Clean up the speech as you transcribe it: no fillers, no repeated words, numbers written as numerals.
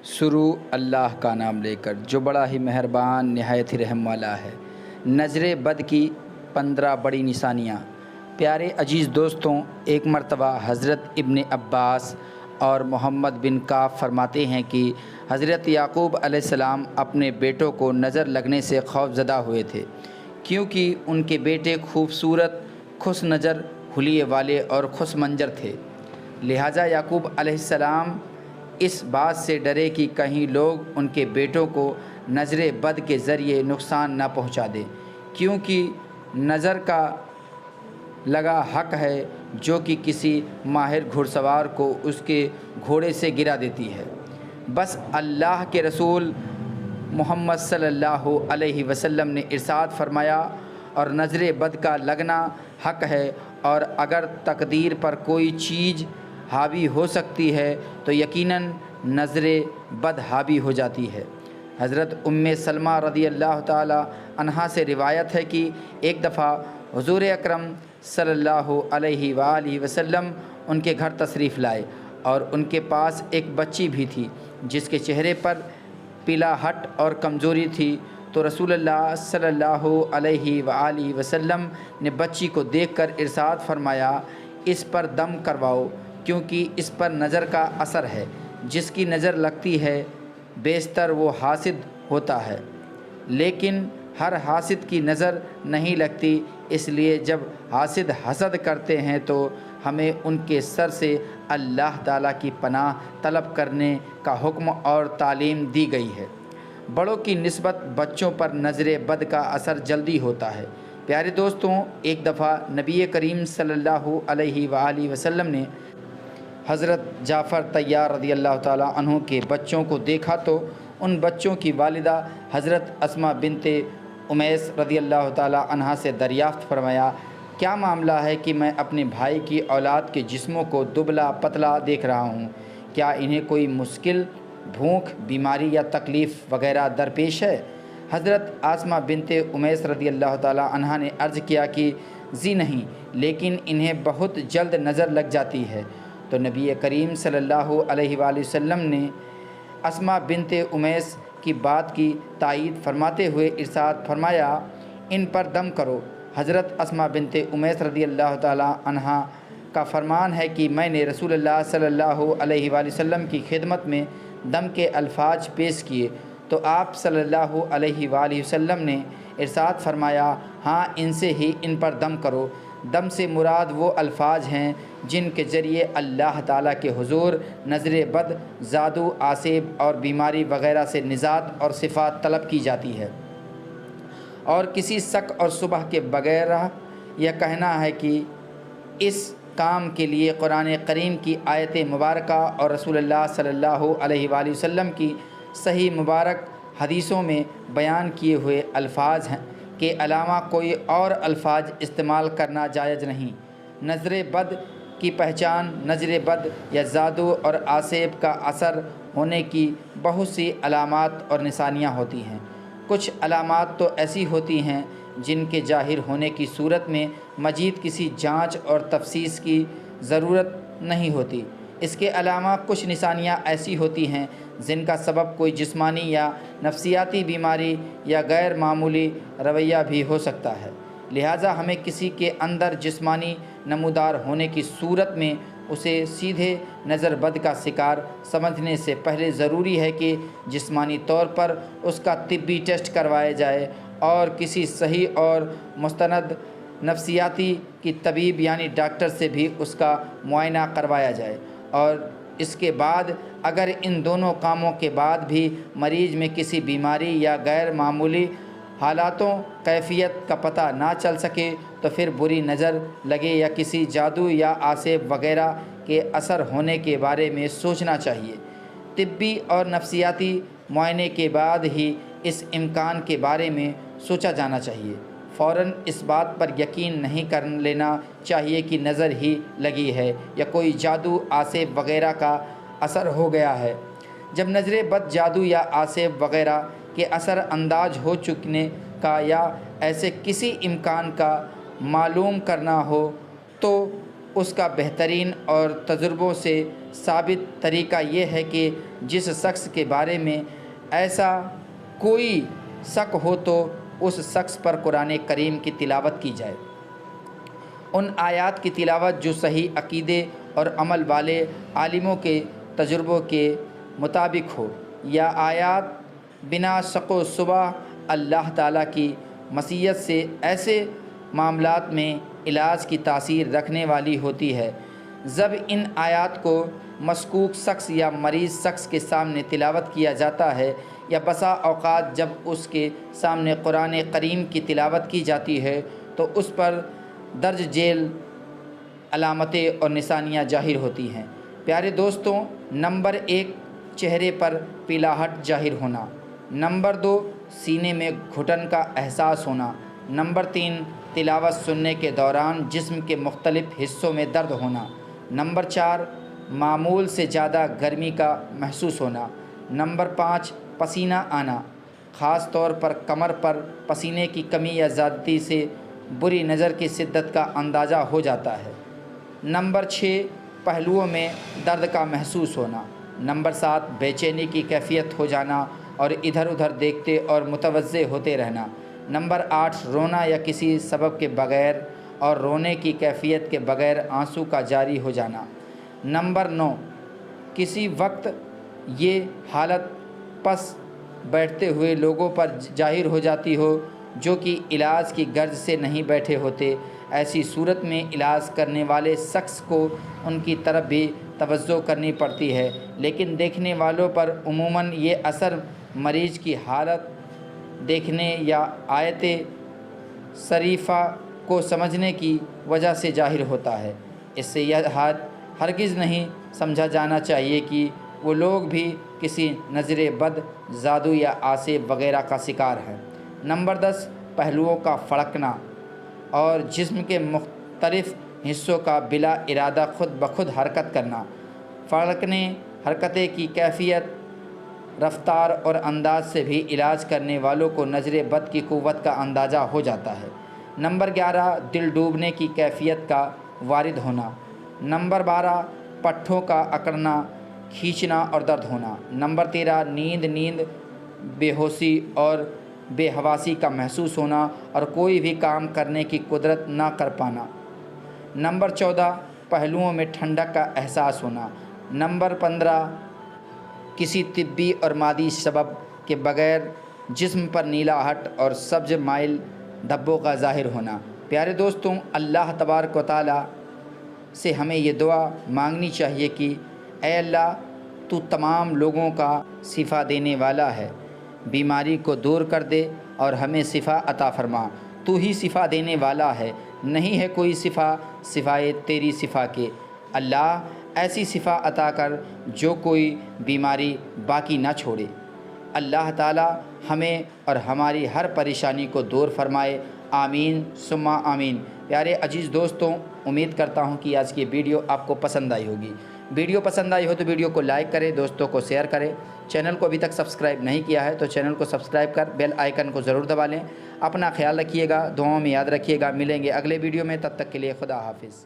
شروع اللہ کا نام لے کر جو بڑا ہی مہربان نہایت ہی رحم والا ہے۔ نظر بد کی 15 بڑی نشانیاں۔ پیارے عزیز دوستوں، ایک مرتبہ حضرت ابن عباس اور محمد بن کعب فرماتے ہیں کہ حضرت یعقوب علیہ السلام اپنے بیٹوں کو نظر لگنے سے خوف زدہ ہوئے تھے، کیونکہ ان کے بیٹے خوبصورت، خوش نظر، حلیے والے اور خوش منظر تھے۔ لہٰذا یعقوب علیہ السلام اس بات سے ڈرے کہ کہیں لوگ ان کے بیٹوں کو نظر بد کے ذریعے نقصان نہ پہنچا دیں، کیونکہ نظر کا لگا حق ہے جو کہ کسی ماہر گھڑ سوار کو اس کے گھوڑے سے گرا دیتی ہے۔ بس اللہ کے رسول محمد صلی اللہ علیہ وسلم نے ارشاد فرمایا، اور نظر بد کا لگنا حق ہے، اور اگر تقدیر پر کوئی چیز حاوی ہو سکتی ہے تو یقیناً نظر بد حاوی ہو جاتی ہے۔ حضرت ام سلمہ رضی اللہ تعالی عنہا سے روایت ہے کہ ایک دفعہ حضور اکرم صلی اللہ علیہ وآلہ وسلم ان کے گھر تشریف لائے، اور ان کے پاس ایک بچی بھی تھی جس کے چہرے پر پیلاہٹ اور کمزوری تھی۔ تو رسول اللہ صلی اللہ علیہ وآلہ وسلم نے بچی کو دیکھ کر ارشاد فرمایا، اس پر دم کرواؤ، کیونکہ اس پر نظر کا اثر ہے۔ جس کی نظر لگتی ہے بیشتر وہ حاسد ہوتا ہے، لیکن ہر حاسد کی نظر نہیں لگتی، اس لیے جب حاسد حسد کرتے ہیں تو ہمیں ان کے سر سے اللہ تعالیٰ کی پناہ طلب کرنے کا حکم اور تعلیم دی گئی ہے۔ بڑوں کی نسبت بچوں پر نظر بد کا اثر جلدی ہوتا ہے۔ پیارے دوستوں، ایک دفعہ نبی کریم صلی اللہ علیہ وآلہ وسلم نے حضرت جعفر طیار رضی اللہ تعالیٰ عنہ کے بچوں کو دیکھا تو ان بچوں کی والدہ حضرت اسماء بنت امیس رضی اللہ تعالیٰ عنہ سے دریافت فرمایا، کیا معاملہ ہے کہ میں اپنے بھائی کی اولاد کے جسموں کو دبلا پتلا دیکھ رہا ہوں؟ کیا انہیں کوئی مشکل، بھوک، بیماری یا تکلیف وغیرہ درپیش ہے؟ حضرت اسماء بنت امیس رضی اللہ تعالیٰ عنہ نے عرض کیا کہ جی نہیں، لیکن انہیں بہت جلد نظر لگ جاتی ہے۔ تو نبی کریم صلی اللہ علیہ وآلہ وسلم نے اسماء بنت امیس کی بات کی تائید فرماتے ہوئے ارشاد فرمایا، ان پر دم کرو۔ حضرت اسماء بنت امیس رضی اللہ تعالیٰ عنہ کا فرمان ہے کہ میں نے رسول اللہ صلی اللہ علیہ وآلہ وسلم کی خدمت میں دم کے الفاظ پیش کیے تو آپ صلی اللہ علیہ وآلہ وسلم نے ارشاد فرمایا، ہاں ان سے ہی ان پر دم کرو۔ دم سے مراد وہ الفاظ ہیں جن کے ذریعے اللہ تعالیٰ کے حضور نظر بد، جادو، آسیب اور بیماری وغیرہ سے نجات اور صفات طلب کی جاتی ہے، اور کسی شک اور شبہ کے بغیر یہ کہنا ہے کہ اس کام کے لیے قرآن کریم کی آیت مبارکہ اور رسول اللہ صلی اللہ علیہ وآلہ وسلم کی صحیح مبارک حدیثوں میں بیان کیے ہوئے الفاظ کے علاوہ کوئی اور الفاظ استعمال کرنا جائز نہیں۔ نظر بد کی پہچان، نظر بد یا جادو اور آسیب کا اثر ہونے کی بہت سی علامات اور نشانیاں ہوتی ہیں۔ کچھ علامات تو ایسی ہوتی ہیں جن کے ظاہر ہونے کی صورت میں مزید کسی جانچ اور تفصیل کی ضرورت نہیں ہوتی۔ اس کے علاوہ کچھ نشانیاں ایسی ہوتی ہیں جن کا سبب کوئی جسمانی یا نفسیاتی بیماری یا غیر معمولی رویہ بھی ہو سکتا ہے۔ لہٰذا ہمیں کسی کے اندر جسمانی نمودار ہونے کی صورت میں اسے سیدھے نظر بد کا شکار سمجھنے سے پہلے ضروری ہے کہ جسمانی طور پر اس کا طبی ٹیسٹ کروایا جائے اور کسی صحیح اور مستند نفسیاتی کی طبیب یعنی ڈاکٹر سے بھی اس کا معائنہ کروایا جائے، اور اس کے بعد اگر ان دونوں کاموں کے بعد بھی مریض میں کسی بیماری یا غیر معمولی حالاتوں کیفیت کا پتہ نہ چل سکے تو پھر بری نظر لگے یا کسی جادو یا آسیب وغیرہ کے اثر ہونے کے بارے میں سوچنا چاہیے۔ طبی اور نفسیاتی معائنے کے بعد ہی اس امکان کے بارے میں سوچا جانا چاہیے۔ فوراً اس بات پر یقین نہیں کر لینا چاہیے کہ نظر ہی لگی ہے یا کوئی جادو، آسیب وغیرہ کا اثر ہو گیا ہے۔ جب نظر بد، جادو یا آسیب وغیرہ کے اثر انداز ہو چکنے کا یا ایسے کسی امکان کا معلوم کرنا ہو تو اس کا بہترین اور تجربوں سے ثابت طریقہ یہ ہے کہ جس شخص کے بارے میں ایسا کوئی شک ہو تو اس شخص پر قرآن کریم کی تلاوت کی جائے، ان آیات کی تلاوت جو صحیح عقیدے اور عمل والے عالموں کے تجربوں کے مطابق ہو، یا آیات بنا شک و شبہ اللہ تعالیٰ کی مشیت سے ایسے معاملات میں علاج کی تاثیر رکھنے والی ہوتی ہے۔ جب ان آیات کو مشکوک شخص یا مریض شخص کے سامنے تلاوت کیا جاتا ہے، یا بسا اوقات جب اس کے سامنے قرآن کریم کی تلاوت کی جاتی ہے تو اس پر درج ذیل علامتیں اور نشانیاں ظاہر ہوتی ہیں۔ پیارے دوستوں، نمبر 1، چہرے پر پیلاہٹ ظاہر ہونا۔ نمبر 2، سینے میں گھٹن کا احساس ہونا۔ نمبر 3، تلاوت سننے کے دوران جسم کے مختلف حصوں میں درد ہونا۔ نمبر 4، معمول سے زیادہ گرمی کا محسوس ہونا۔ نمبر 5، پسینہ آنا، خاص طور پر کمر پر پسینے کی کمی یا زیادتی سے بری نظر کی شدت کا اندازہ ہو جاتا ہے۔ نمبر 6، پہلوؤں میں درد کا محسوس ہونا۔ نمبر 7، بے چینی کی کیفیت ہو جانا اور ادھر ادھر دیکھتے اور متوجہ ہوتے رہنا۔ نمبر 8، رونا یا کسی سبب کے بغیر اور رونے کی کیفیت کے بغیر آنسو کا جاری ہو جانا۔ نمبر 9، کسی وقت یہ حالت پس بیٹھتے ہوئے لوگوں پر ظاہر ہو جاتی ہو جو کہ علاج کی غرض سے نہیں بیٹھے ہوتے۔ ایسی صورت میں علاج کرنے والے شخص کو ان کی طرف بھی توجہ کرنی پڑتی ہے، لیکن دیکھنے والوں پر عموماً یہ اثر مریض کی حالت دیکھنے یا آیت شریفہ کو سمجھنے کی وجہ سے ظاہر ہوتا ہے۔ اس سے یہ ہرگز نہیں سمجھا جانا چاہیے کہ وہ لوگ بھی کسی نظر بد، جادو یا آسیب وغیرہ کا شکار ہیں۔ نمبر 10، پہلوؤں کا پھڑکنا اور جسم کے مختلف حصوں کا بلا ارادہ خود بخود حرکت کرنا۔ پھڑکنے حرکتیں کی کیفیت، رفتار اور انداز سے بھی علاج کرنے والوں کو نظر بد کی قوت کا اندازہ ہو جاتا ہے۔ نمبر 11، دل ڈوبنے کی کیفیت کا وارد ہونا۔ نمبر 12، پٹھوں کا اکڑنا، کھینچنا اور درد ہونا۔ نمبر 13، نیند، بے ہوشی اور بے حواسی کا محسوس ہونا اور کوئی بھی کام کرنے کی قدرت نہ کر پانا۔ نمبر 14، پہلوؤں میں ٹھنڈک کا احساس ہونا۔ نمبر 15، کسی طبی اور مادی سبب کے بغیر جسم پر نیلاہٹ اور سبز مائل دھبوں کا ظاہر ہونا۔ پیارے دوستوں، اللہ تبارک و تعالیٰ سے ہمیں یہ دعا مانگنی چاہیے کہ اے اللہ، تو تمام لوگوں کا شفا دینے والا ہے، بیماری کو دور کر دے اور ہمیں شفا عطا فرما۔ تو ہی شفا دینے والا ہے، نہیں ہے کوئی شفا سوائے تیری شفا کے۔ اللہ، ایسی شفا عطا کر جو کوئی بیماری باقی نہ چھوڑے۔ اللہ تعالی ہمیں اور ہماری ہر پریشانی کو دور فرمائے، آمین ثم آمین۔ پیارے عزیز دوستوں، امید کرتا ہوں کہ آج کی ویڈیو آپ کو پسند آئی ہوگی۔ ویڈیو پسند آئی ہو تو ویڈیو کو لائک کریں، دوستوں کو شیئر کریں۔ چینل کو ابھی تک سبسکرائب نہیں کیا ہے تو چینل کو سبسکرائب کر بیل آئیکن کو ضرور دبا لیں۔ اپنا خیال رکھیے گا، دعاؤں میں یاد رکھیے گا۔ ملیں گے اگلے ویڈیو میں، تب تک کے لیے خدا حافظ۔